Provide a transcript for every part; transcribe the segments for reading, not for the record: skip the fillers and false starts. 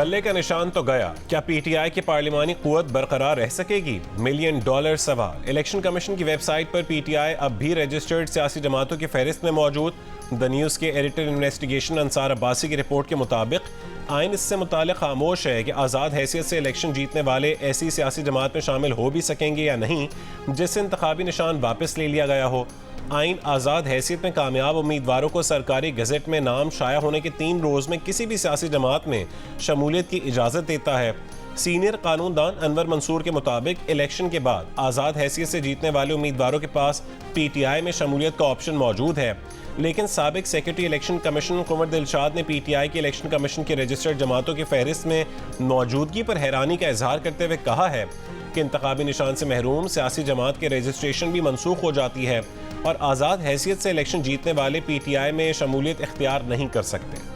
बल्ले का निशान तो गया, क्या पीटीआई की पार्लिमानी कुव्वत बरकरार रह सकेगी? $1 मिलियन सवाल। इलेक्शन कमीशन की वेबसाइट पर पीटीआई अब भी रजिस्टर्ड सियासी जमातों की फहरिस्त में मौजूद। द न्यूज़ के एडिटर इन्वेस्टिगेशन अंसार अब्बासी की रिपोर्ट के मुताबिक आइन इससे मुताल्लिक खामोश है कि आज़ाद हैसियत से इलेक्शन जीतने वाले ऐसी सियासी जमात में शामिल हो भी सकेंगे या नहीं जिससे इंतखाबी निशान वापस ले लिया गया हो। आइन आज़ाद हैसियत में कामयाब उम्मीदवारों को सरकारी गज़ट में नाम शाया होने के 3 रोज़ में किसी भी सियासी जमात में शमूलियत की इजाज़त देता है। सीनियर कानूनदान अनवर मंसूर के मुताबिक इलेक्शन के बाद आज़ाद हैसियत से जीतने वाले उम्मीदवारों के पास पीटीआई में शमूलियत का ऑप्शन मौजूद है, लेकिन साबिक सेक्रेटरी इलेक्शन कमीशन कुंवर दिलशाद ने पीटीआई के इलेक्शन कमीशन की रजिस्टर्ड जमातों की फहरिस्त में मौजूदगी पर हैरानी का इजहार करते हुए कहा है कि इंतखाबी निशान से महरूम सियासी जमात के रजिस्ट्रेशन भी मनसूख हो जाती है और आज़ाद हैसियत से इलेक्शन जीतने वाले पीटीआई में शमूलियत इख्तियार नहीं कर सकते।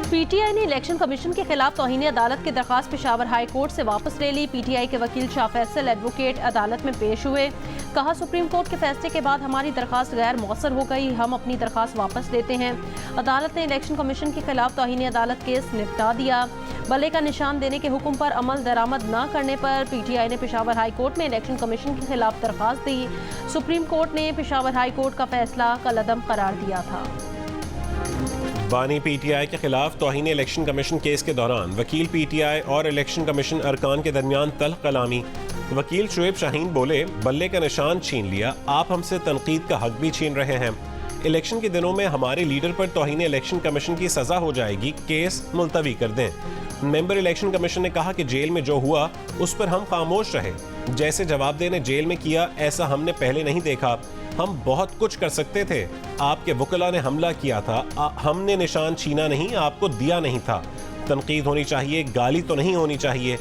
पीटीआई ने इलेक्शन कमीशन के खिलाफ तौहीन अदालत की दरखास्त पेशावर हाई कोर्ट से वापस ले ली। पीटीआई के वकील शाह फैसल एडवोकेट अदालत में पेश हुए। कहा, सुप्रीम कोर्ट के फैसले के बाद हमारी दरखास्त गैर मौसर हो गई, हम अपनी दरखास्त वापस लेते हैं। अदालत ने इलेक्शन कमीशन के खिलाफ तौहीन अदालत केस निपटा दिया। बल्ले का निशान देने के हुक्म पर अमल दरामद न करने पर पीटीआई ने पेशावर हाई कोर्ट में इलेक्शन कमीशन के खिलाफ दरखास्त दी। सुप्रीम कोर्ट ने पेशावर हाई कोर्ट का फैसला कलअदम करार दिया था। बानी पीटीआई के खिलाफ तौहीन इलेक्शन कमीशन केस के दौरान वकील पीटीआई और इलेक्शन कमीशन अरकान के दरमियान तल्ख कलामी। वकील शुएब शाहीन बोले, बल्ले का निशान छीन लिया, आप हमसे तनकीद का हक भी छीन रहे हैं। इलेक्शन के दिनों में हमारे लीडर पर तौहीन इलेक्शन कमीशन की सजा हो जाएगी, केस मुलतवी कर दें। मेंबर इलेक्शन कमीशन ने कहा कि जेल में जो हुआ उस पर हम खामोश रहे, जैसे जवाबदेह ने जेल में किया ऐसा हमने पहले नहीं देखा। हम बहुत कुछ कर सकते थे, आपके वकला ने हमला किया था, हमने निशान छीना नहीं, आपको दिया नहीं था। तनकीद होनी चाहिए, गाली तो नहीं होनी चाहिए।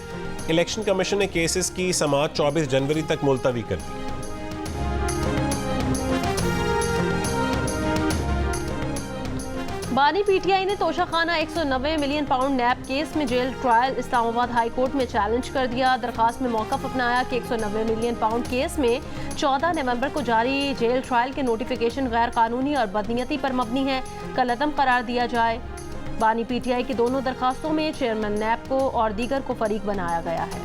इलेक्शन कमीशन ने केसेस की समाअत 24 जनवरी तक मुलतवी कर दी। बानी पीटीआई ने Toshakhana 190 million pound NAB case में जेल ट्रायल इस्लामाबाद हाई कोर्ट में चैलेंज कर दिया। दरखास्त में मौक़िफ़ अपनाया कि 190 मिलियन पाउंड केस में 14 नवंबर को जारी जेल ट्रायल के नोटिफिकेशन गैर कानूनी और बदनीयती पर मबनी है, कलअदम करार दिया जाए। बानी पीटीआई की दोनों दरखास्तों में चेयरमैन नैब को और दीगर को फरीक बनाया गया है।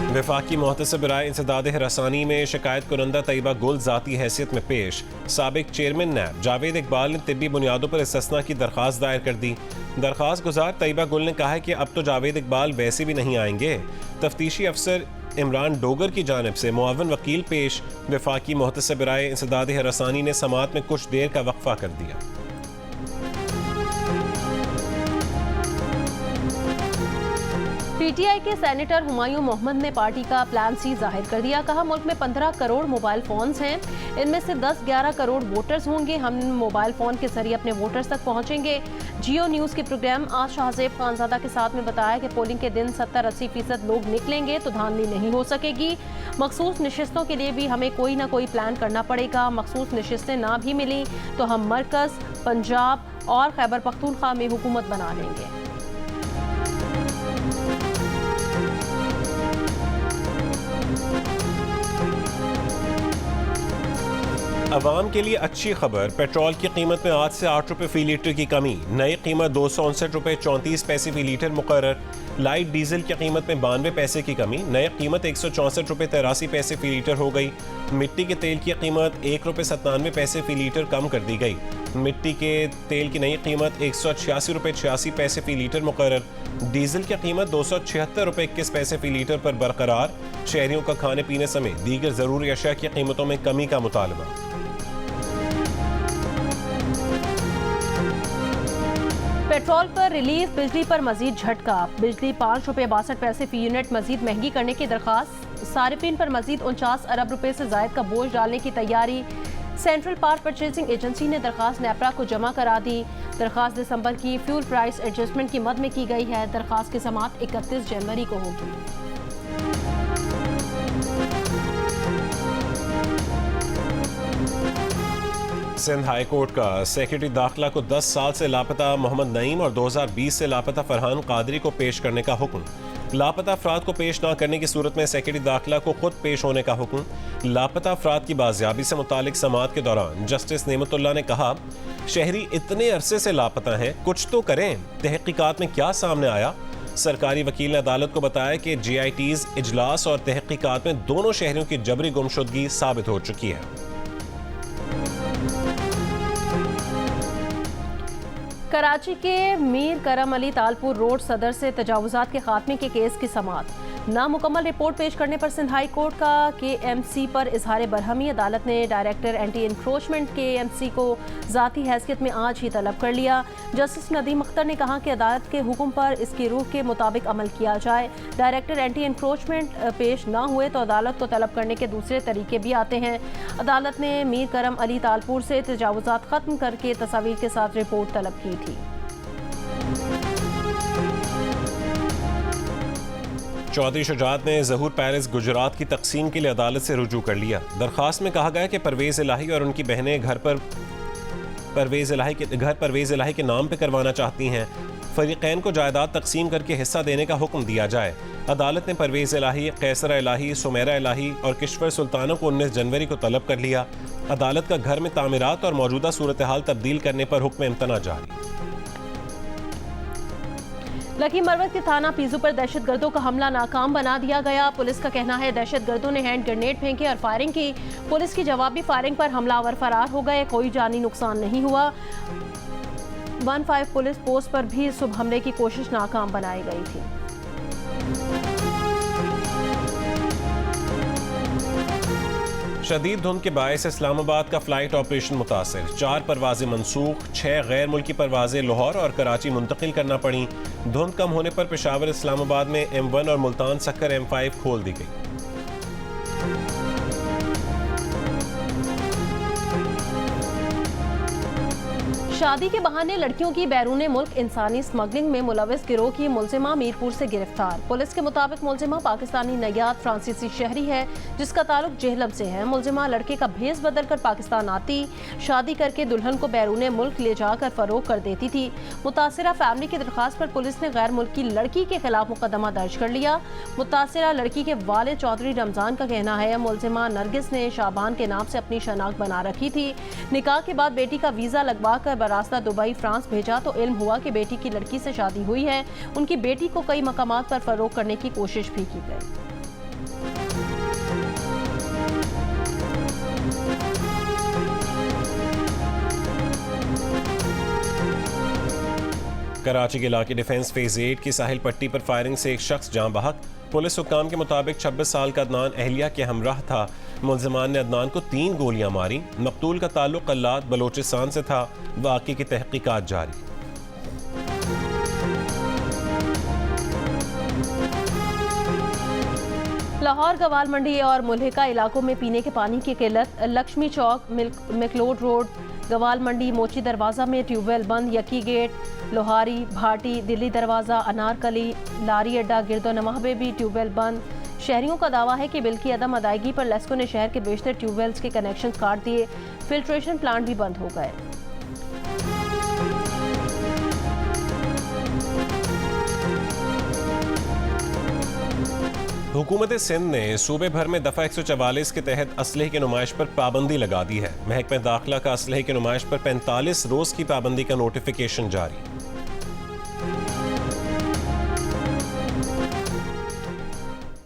वफाकी मुहतसिब राय इंसदाद हरासानी में शिकायत कुरंदा तैयबा गुल ज़ाती हैसियत में पेश। साबिक चेयरमैन नैब जावेद इकबाल ने तिब्बी बुनियादों पर इस्तिस्ना की दरख्वास्त दायर कर दी। दरख्वास्त गुजार तैयबा गुल ने कहा है कि अब तो जावेद इकबाल वैसे भी नहीं आएंगे। तफ्तीशी अफसर इमरान डोगर की जानिब से मुआवन वकील पेश। वफाकी मुहतसिब राय इंसदाद हरासानी ने समाअत में कुछ देर का वक्फा कर दिया। पीटीआई के सेनेटर हुमायूं मोहम्मद ने पार्टी का प्लान सी जाहिर कर दिया। कहा, मुल्क में 15 करोड़ मोबाइल फोन्स हैं, इनमें से 10-11 करोड़ वोटर्स होंगे। हम मोबाइल फ़ोन के जरिए अपने वोटर्स तक पहुंचेंगे। जियो न्यूज़ के प्रोग्राम आज शाहजेब खानजादा के साथ में बताया कि पोलिंग के दिन 70-80% लोग निकलेंगे तो धांधली नहीं हो सकेगी। मखसूस नशिस्तों के लिए भी हमें कोई ना कोई प्लान करना पड़ेगा। मखसूस नशिस्तें ना भी मिली तो हम मरकज़, पंजाब और खैबर पख्तूनख्वा में हुकूमत बना लेंगे। अवाम के लिए अच्छी खबर, पेट्रोल की कीमत में आज से 8 रुपये फ़ी लीटर की कमी। नई कीमत 259 रुपये 34 पैसे फ़ी लीटर मुकर्रर। लाइट डीजल की कीमत में 92 पैसे की कमी, नई कीमत 164 रुपये 83 पैसे फ़ी लीटर हो गई। मिट्टी के तेल की कीमत 1 रुपये 97 पैसे फ़ी लीटर कम कर दी गई। मिट्टी के तेल की नई कीमत 186 रुपये 86 पैसे फ़ी लीटर मुकर्रर। डीजल की कीमत 276 रुपये 21 पैसे फ़ी लीटर पर बरकरार। शहरियों का खाने पीने समेत दीगर ज़रूरी अशिया की कीमतों में कमी का मुतालबा। पेट्रोल पर रिलीफ, बिजली पर मजीद झटका। बिजली 5 रुपये 62 पैसे फी यूनिट मजीद महंगी करने की दरखास्त। सारिफिन पर मजीद 49 अरब रुपए से जायद का बोझ डालने की तैयारी। सेंट्रल पावर परचेजिंग एजेंसी ने दरखास्त नेपरा को जमा करा दी। दरखास्त दिसंबर की फ्यूल प्राइस एडजस्टमेंट की मद में की गई है। दरखास्त की समाअत 31 जनवरी को होगी। सिंध हाई कोर्ट का सेक्रेटरी दाखिला को 10 साल से लापता मोहम्मद नईम और 2020 से लापता फरहान कादरी को पेश करने का हुक्म। लापता अफराद को पेश न करने की सूरत में सेक्रेटरी दाखिला को खुद पेश होने का हुक्म। लापता अफराद की बाजियाबी से मुतालिक समाअत के दौरान जस्टिस नेमतुल्लाह ने कहा, शहरी इतने अरसे से लापता हैं, कुछ तो करें। तहकीकात में क्या सामने आया? सरकारी वकील ने अदालत को बताया कि GITs इजलास और तहकीकात में दोनों शहरियों की जबरी गुमशुदगी साबित हो चुकी है। कराची के मीर करम अली तालपुर रोड सदर से तजावुजात के खात्मे के केस की समाअत। नामुकम्मल रिपोर्ट पेश करने पर सिंध हाई कोर्ट का KMC पर इजहार बरहमी। अदालत ने डायरेक्टर एंटी इंक्रोचमेंट KMC को ज़ाती हैसियत में आज ही तलब कर लिया। जस्टिस नदीम अख्तर ने कहा कि अदालत के हुक्म पर इसकी रूह के मुताबिक अमल किया जाए। डायरेक्टर एंटी इंक्रोचमेंट पेश ना हुए तो अदालत को तलब करने के दूसरे तरीके भी आते हैं। अदालत ने मीर करम अली तालपुर से तजावुजात ख़त्म करके तस्वीर के साथ रिपोर्ट तलब की थी। चौधरी शुजात ने ज़हूर पैलेस गुजरात की तकसीम के लिए अदालत से रुजू कर लिया। दरख्वास्त में कहा गया कि परवेज़ इलाही और उनकी बहनें घर परवेज़ इलाही के नाम पर करवाना चाहती हैं। फरीक़ैन को जायदाद तकसीम करके हिस्सा देने का हुक्म दिया जाए। अदालत ने परवेज़ इलाही, कैसरा इलाही, सुमेरा इलाही और किश्वर सुल्तानों को 19 जनवरी को तलब कर लिया। अदालत का घर में तामीरात और मौजूदा सूरत हाल तब्दील करने पर हुक्म इम्तना जारी। लकी मरवत के थाना पीजू पर दहशतगर्दों का हमला नाकाम बना दिया गया। पुलिस का कहना है दहशतगर्दों ने हैंड ग्रेनेड फेंके और फायरिंग की। पुलिस की जवाबी फायरिंग पर हमलावर फरार हो गए। कोई जानी नुकसान नहीं हुआ। 15 पुलिस पोस्ट पर भी सुबह हमले की कोशिश नाकाम बनाई गई थी। शदीद धुंध के बायस इस्लामाबाद का फ्लाइट ऑपरेशन मुतासिर। 4 परवाजें मनसूख, 6 गैर मुल्की परवाजें लाहौर और कराची मुंतकिल करना पड़ी। धुंध कम होने पर पेशावर इस्लामाबाद में M1 और मुल्तान सक्कर M5 खोल दी गई। शादी के बहाने लड़कियों की बैरूने मुल्क इंसानी स्मगलिंग में मुलविस गिरोह की मुलजिमा मीरपुर से गिरफ्तार। पुलिस के मुताबिक मुलजिमा पाकिस्तानी नैयाद फ्रांसीसी शहरी है जिसका ताल्लुक जेहलम से है। मुलजिमा लड़के का भेस बदल कर पाकिस्तान आती, शादी करके दुल्हन को बैरूने मुल्क ले जाकर फरोख कर देती थी। मुतासिरा फैमिली की दरखास्त पर पुलिस ने गैर मुल्की लड़की के खिलाफ मुकदमा दर्ज कर लिया। मुतासिरा लड़की के वालिद चौधरी रमजान का कहना है मुलजिमा नरगिस ने शाबान के नाम से अपनी शनाख्त बना रखी थी। निकाह के बाद बेटी का वीजा लगवा कर रास्ता दुबई फ्रांस भेजा तो इल्म हुआ कि बेटी की लड़की से शादी हुई है। उनकी बेटी को कई मकामात पर फरोख करने की कोशिश भी की गई। कराची के इलाके डिफेंस फेज 8 की साहिल पट्टी पर फायरिंग से एक शख्स जान बहक। पुलिस हुक्काम के मुताबिक 26 साल का अदनान अहलिया के हमराह था। मुलजिमान ने अदनान को 3 गोलियां मारी। मकतूल का ताल्लुक कल्लात बलोचिस्तान से था। वाक़े की तहकीकात जारी। लाहौर गवाल मंडी और मुल्हिका इलाकों में पीने के पानी की किल्लत। लक्ष्मी चौक, मैकलोड रोड, गवाल मंडी, मोची दरवाज़ा में ट्यूबवेल बंद। यकी गेट, लोहारी, भाटी, दिल्ली दरवाज़ा, अनारकली, लारी अड्डा, गिरदोनवाह में भी ट्यूबवेल बंद। शहरियों का दावा है कि बिल की अदम अदायगी पर लेस्को ने शहर के बेशतर ट्यूबवेल्स के कनेक्शन काट दिए। फिल्ट्रेशन प्लांट भी बंद हो गए। हुकूमत सिंध ने सूबे भर में दफ़ा 144 के तहत असलहे की नुमाइश पर पाबंदी लगा दी है। महकमा दाखिला का असलहे की नुमाइश पर 45 रोज़ की पाबंदी का नोटिफिकेशन जारी।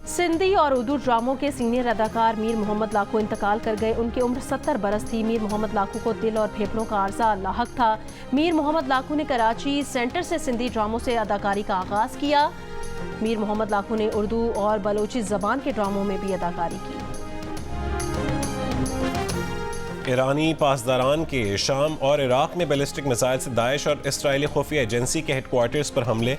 सिंधी और उर्दू ड्रामों के सीनियर अदाकार मीर मोहम्मद लाखू इंतकाल कर गए। उनकी उम्र 70 बरस थी। मीर मोहम्मद लाखू को दिल और फेफड़ों का आर्जा लाहक था। मीर मोहम्मद लाखू ने कराची सेंटर से सिंधी ड्रामों से अदाकारी का आगाज किया। मीर मोहम्मद लाखू ने उर्दू और बलोची ज़बान के ड्रामों में भी अदाकारी की। ईरानी पासदारान के शाम और इराक में बैलिस्टिक मिसाइल से दाइश और इसराइली खुफिया एजेंसी के हेडक्वार्टर्स पर हमले।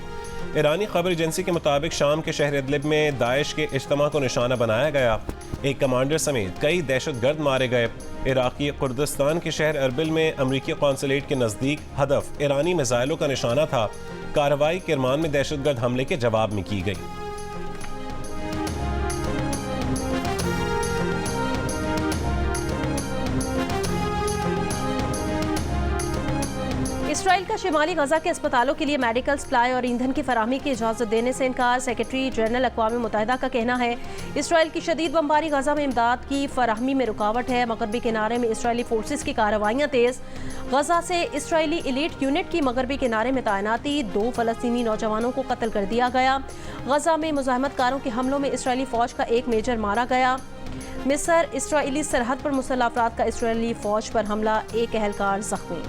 ईरानी खबर एजेंसी के मुताबिक शाम के शहर इदलिब में दाइश के इज्तिमा को निशाना बनाया गया। एक कमांडर समेत कई दहशतगर्द मारे गए। इराकी कुर्दिस्तान के शहर अरबिल में अमरीकी कौंसलेट के नज़दीक हदफ ईरानी मिसाइलों का निशाना था। कार्रवाई किरमान में दहशतगर्द हमले के जवाब में की गई। इसराइल का शिमाली गजा के अस्पतालों के लिए मेडिकल सप्लाई और ईंधन की फराहमी की इजाज़त देने से इनकार। सेक्रेटरी जनरल अक़वाम मुत्तहिदा का कहना है इसराइल की शदीद बमबारी गजा में इमदाद की फराहमी में रुकावट है। मगरबी किनारे में इसराइली फोर्सेस की कार्रवाइयाँ तेज़। गजा से इसराइली एलीट यूनिट की मगरबी किनारे में तैनाती। 2 फ़लस्तीनी नौजवानों को कत्ल कर दिया गया। गजा में मुज़ाहमतकारों के हमलों में इसराइली फ़ौज का एक मेजर मारा गया। मिस्र इसराइली सरहद पर मुसल्लह अफराद का इसराइली फ़ौज पर हमला, एक एहलकार ज़ख्मी।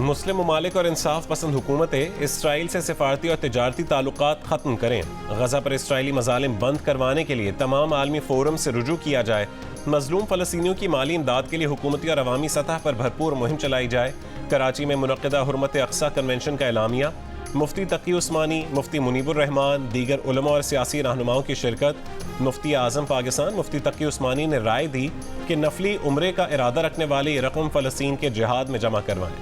मुस्लिम ममालिक और इंसाफ पसंद हुकूमतें इसराइल से सिफारती और तिजारती ताल्लुकात ख़त्म करें। गजा पर इसराइली मज़ालिम बंद करवाने के लिए तमाम आलमी फोरम से रुजू किया जाए। मजलूम फ़लस्तीनियों की माली इमदाद के लिए हुकूमती और अवामी सतह पर भरपूर मुहिम चलाई जाए। कराची में मुनक़्क़िदा हुर्मत अक़सा कन्वेंशन का एलामिया। मुफ्ती तकी उस्मानी, मुफ्ती मुनीबुर रहमान, दीगर उलमा और सियासी रहनुमाओं की शिरकत। मुफ्ती आज़म पाकिस्तान मुफ्ती तकी उस्मानी ने राय दी कि नफली उम्रे का इरादा रखने वाले रकम फ़लस्तीन के जिहाद में जमा करवाएं।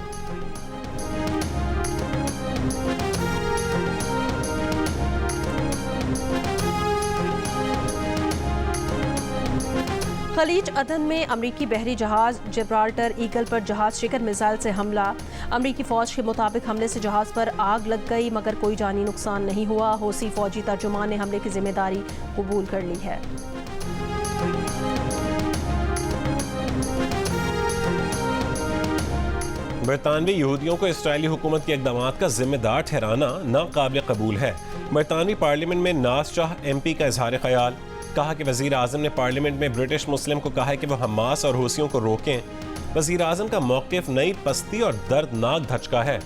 खलीज अदन में अमरीकी बहरी जहाज जिब्राल्टर ईगल पर जहाज शिकन मिसाइल से हमला। अमरीकी फौज के मुताबिक हमले से जहाज पर आग लग गई मगर कोई जानी नुकसान नहीं हुआ। हौसी फौजी तर्जुमान ने हमले की जिम्मेदारी कबूल कर ली है। बरतानवी यहूदियों को इसराइली हुकूमत के इक़दामात का जिम्मेदार ठहराना नाकाबिल कबूल है। बरतानवी पार्लियामेंट में नाज शाह MP का इजहार ख्याल। कहा कि वज़ीर आज़म ने पार्लियामेंट में ब्रिटिश मुस्लिम को कहा है कि वह हमास और हूसियों को रोकें। वज़ीर आज़म का मौक़िफ़ नई पस्ती और दर्दनाक धचका है।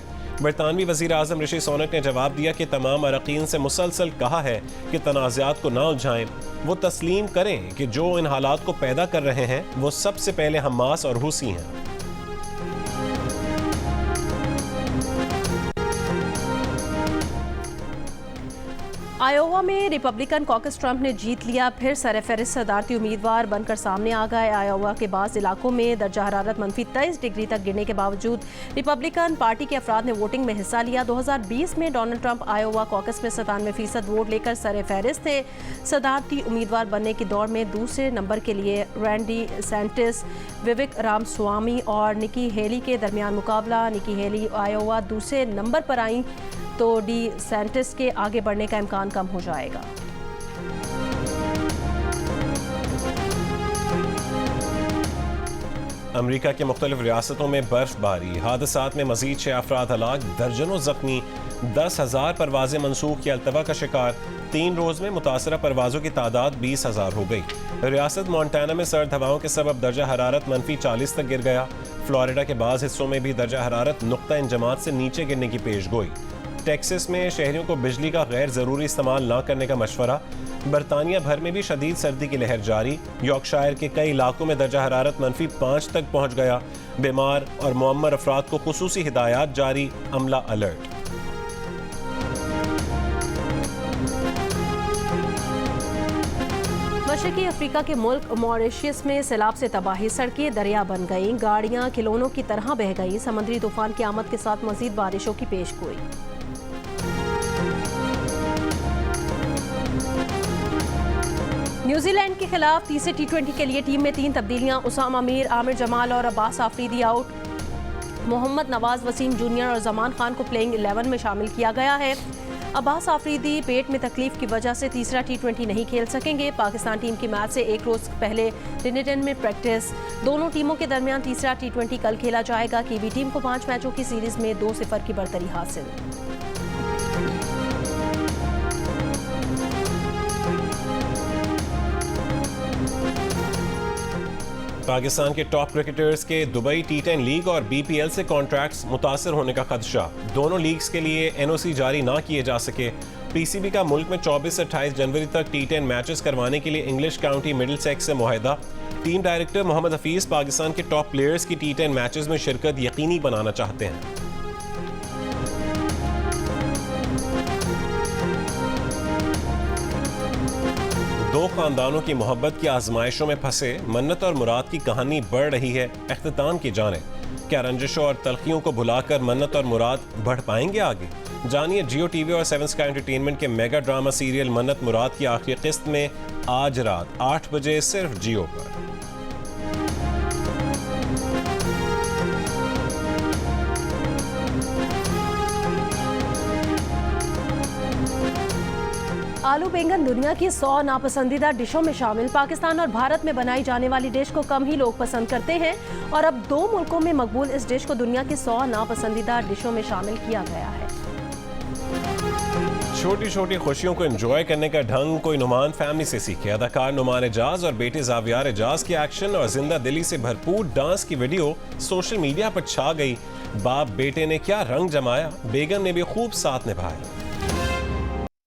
बरतानवी वज़ीर आज़म ऋषि सुनक ने जवाब दिया कि तमाम अरकान से मुसलसल कहा है कि तनाज़ात को ना उलझाएं। वो तस्लीम करें कि जो इन हालात को पैदा कर रहे हैं वो सबसे पहले हमास और हूसी हैं। आयोवा में रिपब्लिकन कॉकस ट्रंप ने जीत लिया। फिर सरफहरिस्त सदारती उम्मीदवार बनकर सामने आ गए। आयोवा के बाद इलाकों में दर्जा हरारत -23 डिग्री तक गिरने के बावजूद रिपब्लिकन पार्टी के अफराद ने वोटिंग में हिस्सा लिया। 2020 में डोनाल्ड ट्रंप आयोवा कॉकस में 97% वोट लेकर सरफहरिस्त थे। सदारती उम्मीदवार बनने की दौड़ में दूसरे नंबर के लिए रैंडी सैंटिस, विवेक रामस्वामी और निकी हेली के दरमियान मुकाबला। निकी हेली आयोवा दूसरे नंबर पर आई तो डी सैंटिस के आगे बढ़ने का इम्कान कम हो जाएगा। अमरीका के मुख्तलिफ रियासतों में बर्फबारी, हादसात में मजीद 6 अफराद हलाक, दर्जनों जख्मी, 10,000 परवाजें मनसूख की अल्तवा का शिकार। 3 रोज में मुतासरा परवाजों की तादाद 20,000 हो गई। रियासत मोंटाना में सर्द हवाओं के सबब दर्जा हरारत -40 तक गिर गया। फ्लोरिडा के बाज़ हिस्सों में भी दर्जा हरारत नुक्ता इंजमात से नीचे गिरने की पेश गोई। टेक्सास में शहरियों को बिजली का गैर ज़रूरी इस्तेमाल न करने का मशवरा। बरतानिया भर में भी शदीद सर्दी की लहर जारी। यॉर्कशायर के कई इलाकों में दर्जा हरारत -5 तक पहुँच गया। बीमार और मुअम्मर अफराद को खुसूसी हिदायत जारी, अमला अलर्ट। मशरकी अफ्रीका के मुल्क मॉरिशस में सैलाब से तबाही, सड़कें दरिया बन गईं, गाड़ियां खिलौनों की तरह बह गईं। समुद्री तूफान की आमद के साथ मजीद बारिशों की पेशगोई। न्यूजीलैंड के खिलाफ तीसरे T20 के लिए टीम में 3 तब्दीलियां। उसामा मीर, आमिर जमाल और अब्बास आफरीदी आउट। मोहम्मद नवाज वसीम जूनियर और जमान खान को प्लेइंग 11 में शामिल किया गया है। अब्बास आफरीदी पेट में तकलीफ की वजह से तीसरा T20 नहीं खेल सकेंगे। पाकिस्तान टीम की मैच से एक रोज पहले डिनेडन में प्रैक्टिस। दोनों टीमों के दरमियान तीसरा T20 कल खेला जाएगा। कीवी टीम को 5 मैचों की सीरीज में 2-0 की बढ़तरी हासिल। पाकिस्तान के टॉप क्रिकेटर्स के दुबई T10 लीग और BPL से कॉन्ट्रैक्ट्स मुतासर होने का खदशा। दोनों लीग्स के लिए NOC जारी ना किए जा सके। PCB का मुल्क में 24 से 28 जनवरी तक T10 मैचेस करवाने के लिए इंग्लिश काउंटी मिडिलसेक्स से मुआहदा। टीम डायरेक्टर मोहम्मद हफीज पाकिस्तान के टॉप प्लेयर्स की T10 मैचेस में शिरकत यकीनी बनाना चाहते हैं। दो खानदानों की मोहब्बत की आजमाइशों में फंसे मन्नत और मुराद की कहानी बढ़ रही है इख्तिताम की जानिब। क्या रंजिशों और तलखियों को भुलाकर मन्नत और मुराद बढ़ पाएंगे आगे? जानिए जियो टीवी और 7 स्काई एंटरटेनमेंट के मेगा ड्रामा सीरियल मन्नत मुराद की आखिरी किस्त में आज रात 8 बजे सिर्फ जियो पर। आलू बैंगन दुनिया की 100 नापसंदीदा डिशों में शामिल। पाकिस्तान और भारत में बनाई जाने वाली डिश को कम ही लोग पसंद करते हैं और अब 2 मुल्कों में मकबूल इस डिश को दुनिया की 100 नापसंदीदा डिशों में शामिल किया गया है। छोटी छोटी खुशियों को एंजॉय करने का ढंग कोई नुमान फैमिली से सीखे। अदाकार नुमान एजाज और बेटे जावियार एजाज की एक्शन और जिंदा दिली से भरपूर डांस की वीडियो सोशल मीडिया पर छा गई। बाप बेटे ने क्या रंग जमाया, बेगम ने भी खूब साथ निभाया।